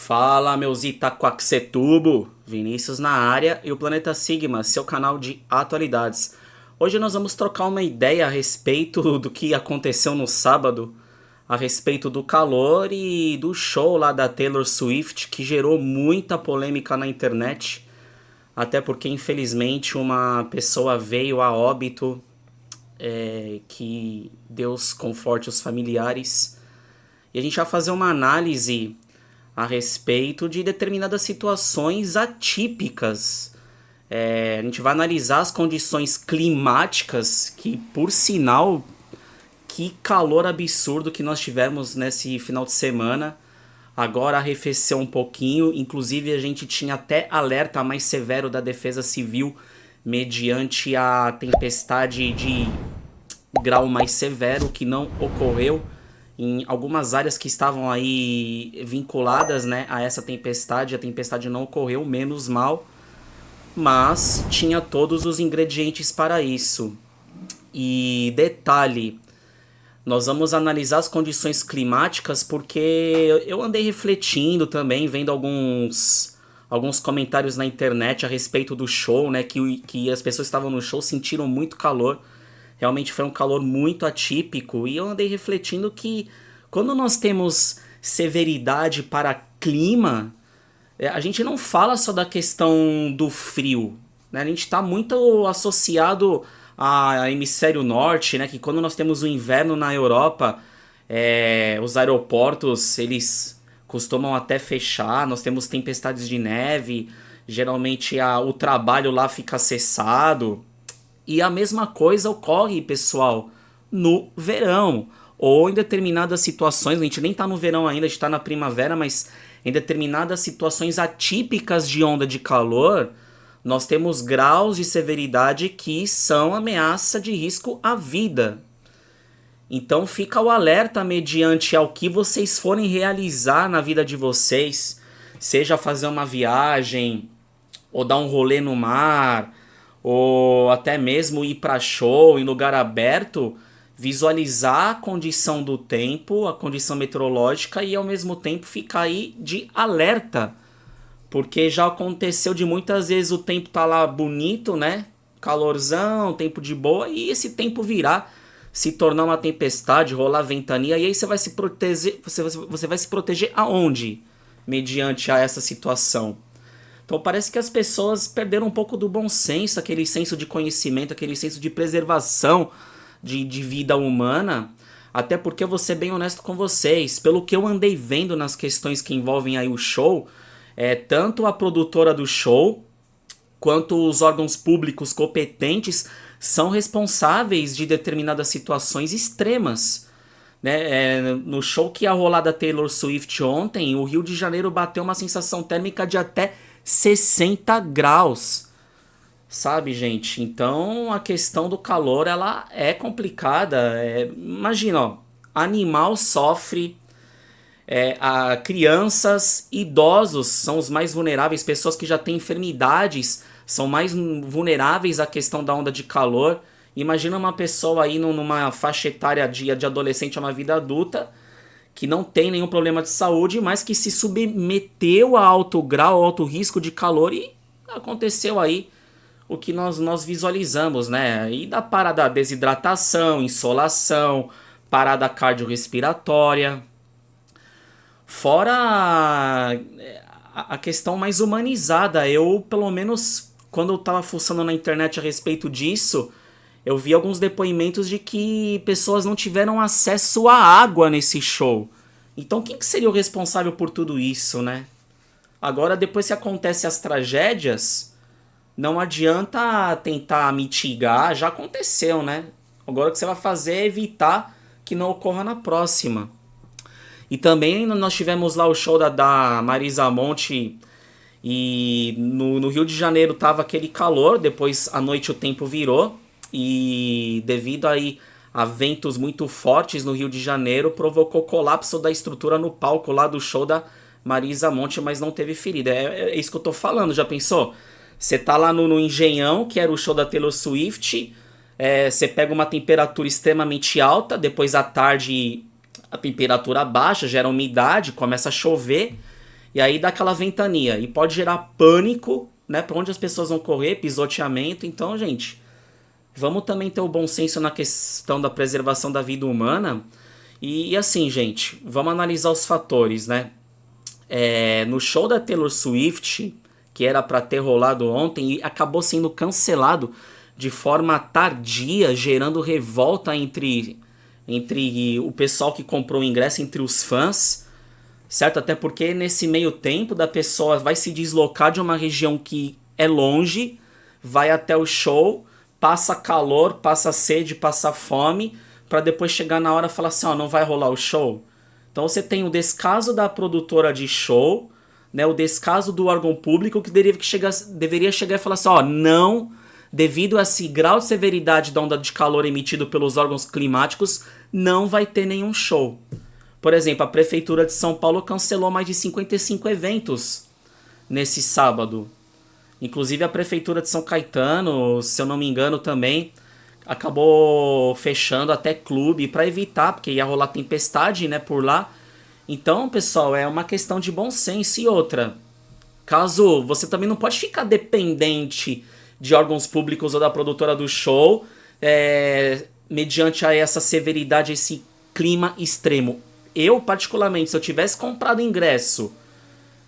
Fala, meus Itaquaquecetubo, Vinícius na área e o Planeta Sigma, seu canal de atualidades. Hoje nós vamos trocar uma ideia a respeito do que aconteceu no sábado, a respeito do calor e do show lá da Taylor Swift, que gerou muita polêmica na internet, até porque infelizmente uma pessoa veio a óbito, que Deus conforte os familiares. E a gente vai fazer uma análise a respeito de determinadas situações atípicas. A gente vai analisar as condições climáticas, que por sinal, que calor absurdo que nós tivemos nesse final de semana. Agora arrefeceu um pouquinho, inclusive a gente tinha até alerta mais severo da Defesa Civil mediante a tempestade de grau mais severo, que não ocorreu em algumas áreas que estavam aí vinculadas, né, a essa tempestade. A tempestade não ocorreu, menos mal, mas tinha todos os ingredientes para isso. E detalhe, nós vamos analisar as condições climáticas porque eu andei refletindo também, vendo alguns comentários na internet a respeito do show, né, que as pessoas que estavam no show sentiram muito calor. Realmente foi um calor muito atípico e eu andei refletindo que quando nós temos severidade para clima, a gente não fala só da questão do frio, né? A gente está muito associado ao hemisfério norte, né? Que quando nós temos o inverno na Europa, os aeroportos eles costumam até fechar, nós temos tempestades de neve, geralmente o trabalho lá fica cessado. E a mesma coisa ocorre, pessoal, no verão. Ou em determinadas situações, a gente nem está no verão ainda, a gente está na primavera, mas em determinadas situações atípicas de onda de calor, nós temos graus de severidade que são ameaça de risco à vida. Então fica o alerta mediante ao que vocês forem realizar na vida de vocês, seja fazer uma viagem, ou dar um rolê no mar, ou até mesmo ir para show em lugar aberto, visualizar a condição do tempo, a condição meteorológica e ao mesmo tempo ficar aí de alerta, porque já aconteceu de muitas vezes o tempo tá lá bonito, né? Calorzão, tempo de boa, e esse tempo virar, se tornar uma tempestade, rolar ventania, e aí você vai se proteger, você vai se proteger aonde? Mediante a essa situação. Então parece que as pessoas perderam um pouco do bom senso, aquele senso de conhecimento, aquele senso de preservação de vida humana. Até porque eu vou ser bem honesto com vocês, pelo que eu andei vendo nas questões que envolvem aí o show, tanto a produtora do show quanto os órgãos públicos competentes são responsáveis de determinadas situações extremas, né? No show que ia rolar da Taylor Swift ontem, o Rio de Janeiro bateu uma sensação térmica de até 60 graus, sabe, gente? Então a questão do calor ela é complicada. Imagina, ó, animal sofre, crianças, idosos são os mais vulneráveis, pessoas que já têm enfermidades são mais vulneráveis à questão da onda de calor. Imagina uma pessoa aí numa faixa etária de adolescente a uma vida adulta, que não tem nenhum problema de saúde, mas que se submeteu a alto grau, alto risco de calor e aconteceu aí o que nós visualizamos, né? E da parada desidratação, insolação, parada cardiorrespiratória. Fora a questão mais humanizada. Eu, pelo menos, quando eu tava fuçando na internet a respeito disso, eu vi alguns depoimentos de que pessoas não tiveram acesso à água nesse show. Então quem que seria o responsável por tudo isso, né? Agora, depois que acontecem as tragédias, não adianta tentar mitigar, já aconteceu, né? Agora o que você vai fazer é evitar que não ocorra na próxima. E também nós tivemos lá o show da Marisa Monte e no Rio de Janeiro tava aquele calor, depois à noite o tempo virou e devido aí a ventos muito fortes no Rio de Janeiro provocou colapso da estrutura no palco lá do show da Marisa Monte, mas não teve ferida. É isso que eu tô falando, já pensou? Você tá lá no Engenhão, que era o show da Taylor Swift, você pega uma temperatura extremamente alta, depois à tarde a temperatura baixa, gera umidade, começa a chover, e aí dá aquela ventania, e pode gerar pânico, né, para onde as pessoas vão correr, pisoteamento. Então, gente, vamos também ter o bom senso na questão da preservação da vida humana. E assim, gente, vamos analisar os fatores, né? No show da Taylor Swift, que era para ter rolado ontem e acabou sendo cancelado de forma tardia, gerando revolta entre o pessoal que comprou o ingresso, entre os fãs, certo? Até porque nesse meio tempo da pessoa vai se deslocar de uma região que é longe, vai até o show, passa calor, passa sede, passa fome, para depois chegar na hora e falar assim, ó, não vai rolar o show. Então você tem o descaso da produtora de show, né, o descaso do órgão público que deveria chegar e falar assim, ó, não, devido a esse grau de severidade da onda de calor emitido pelos órgãos climáticos, não vai ter nenhum show. Por exemplo, a Prefeitura de São Paulo cancelou mais de 55 eventos nesse sábado. Inclusive a Prefeitura de São Caetano, se eu não me engano também, acabou fechando até clube para evitar, porque ia rolar tempestade, né, por lá. Então, pessoal, é uma questão de bom senso. E outra, caso você também não pode ficar dependente de órgãos públicos ou da produtora do show, mediante a essa severidade, esse clima extremo. Eu, particularmente, se eu tivesse comprado ingresso,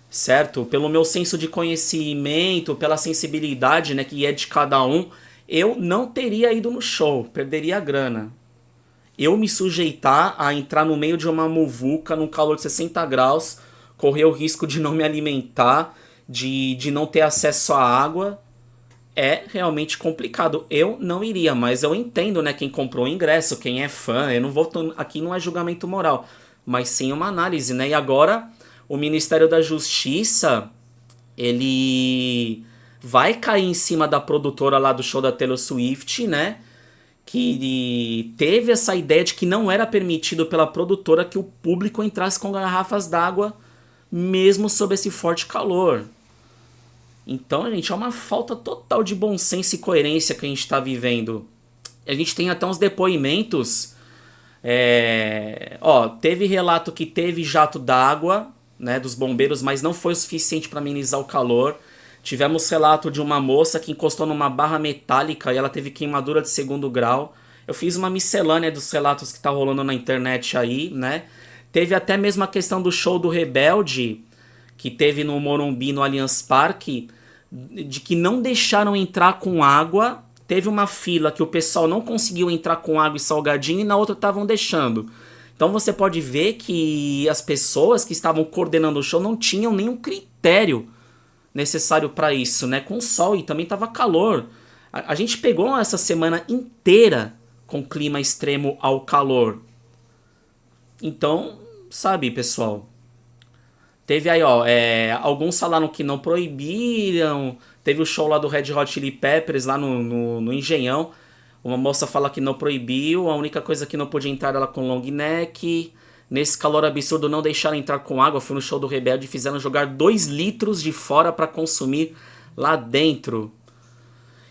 certo? Pelo meu senso de conhecimento, pela sensibilidade, né, que é de cada um, eu não teria ido no show, perderia a grana. Eu me sujeitar a entrar no meio de uma muvuca num calor de 60 graus, correr o risco de não me alimentar, de não ter acesso à água, é realmente complicado. Eu não iria, mas eu entendo, né, quem comprou o ingresso, quem é fã. Eu não vou, aqui não é julgamento moral, mas sim uma análise, né? E agora o Ministério da Justiça, ele vai cair em cima da produtora lá do show da Taylor Swift, né? Que teve essa ideia de que não era permitido pela produtora que o público entrasse com garrafas d'água, mesmo sob esse forte calor. Então, gente, é uma falta total de bom senso e coerência que a gente está vivendo. A gente tem até uns depoimentos. Teve relato que teve jato d'água, né, dos bombeiros, mas não foi o suficiente para amenizar o calor. Tivemos relato de uma moça que encostou numa barra metálica e ela teve queimadura de 2º grau. Eu fiz uma miscelânea dos relatos que tá rolando na internet aí, né? Teve até mesmo a questão do show do Rebelde, que teve no Morumbi, no Allianz Parque, de que não deixaram entrar com água. Teve uma fila que o pessoal não conseguiu entrar com água e salgadinho e na outra estavam deixando. Então você pode ver que as pessoas que estavam coordenando o show não tinham nenhum critério necessário para isso, né? Com sol e também tava calor. A gente pegou essa semana inteira com clima extremo ao calor. Então, sabe, pessoal, teve aí, ó, alguns falaram que não proibiram. Teve o show lá do Red Hot Chili Peppers lá no Engenhão. Uma moça fala que não proibiu, a única coisa que não podia entrar era com long neck. Nesse calor absurdo não deixaram entrar com água. Fui no show do Rebelde e fizeram jogar 2 litros de fora para consumir lá dentro.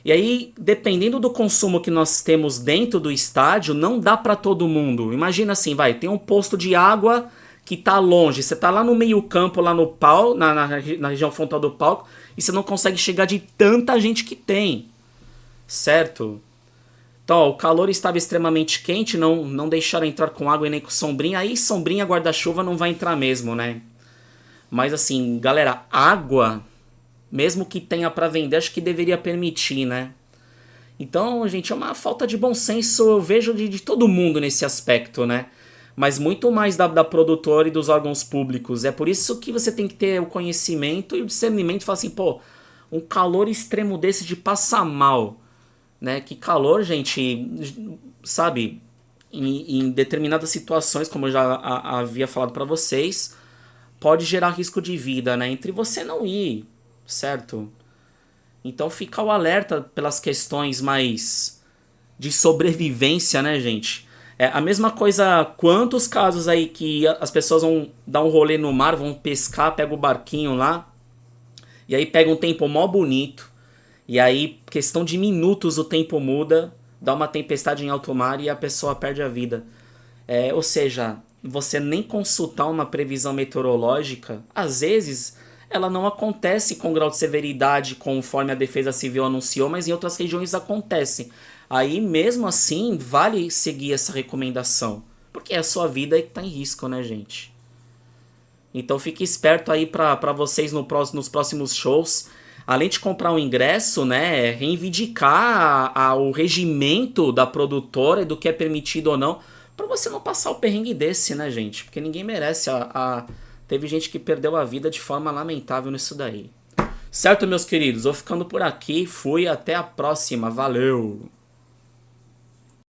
E aí, dependendo do consumo que nós temos dentro do estádio, não dá para todo mundo. Imagina assim, tem um posto de água que tá longe. Você tá lá no meio campo, lá no palco, na região frontal do palco, e você não consegue chegar de tanta gente que tem. Certo? Então, ó, o calor estava extremamente quente, não deixaram entrar com água e nem com sombrinha. Aí sombrinha, guarda-chuva não vai entrar mesmo, né? Mas assim, galera, água, mesmo que tenha para vender, acho que deveria permitir, né? Então, gente, é uma falta de bom senso, eu vejo de todo mundo nesse aspecto, né? Mas muito mais da produtora e dos órgãos públicos. É por isso que você tem que ter o conhecimento e o discernimento e falar assim, pô, um calor extremo desse de passar mal, né? Que calor, gente, sabe, em determinadas situações, como eu já havia falado para vocês, pode gerar risco de vida, né? Entre você não ir, certo? Então fica o alerta pelas questões mais de sobrevivência, né, gente? É a mesma coisa, quantos casos aí que as pessoas vão dar um rolê no mar, vão pescar, pega o barquinho lá, e aí pega um tempo mó bonito, e aí, questão de minutos, o tempo muda, dá uma tempestade em alto mar e a pessoa perde a vida. Ou seja, você nem consultar uma previsão meteorológica, às vezes ela não acontece com grau de severidade conforme a Defesa Civil anunciou, mas em outras regiões acontece. Aí, mesmo assim, vale seguir essa recomendação, porque é a sua vida que está em risco, né, gente? Então fique esperto aí para vocês no nos próximos shows. Além de comprar um ingresso, né, reivindicar o regimento da produtora e do que é permitido ou não, para você não passar o perrengue desse, né, gente? Porque ninguém merece. Teve gente que perdeu a vida de forma lamentável nisso daí. Certo, meus queridos? Vou ficando por aqui. Fui, até a próxima. Valeu!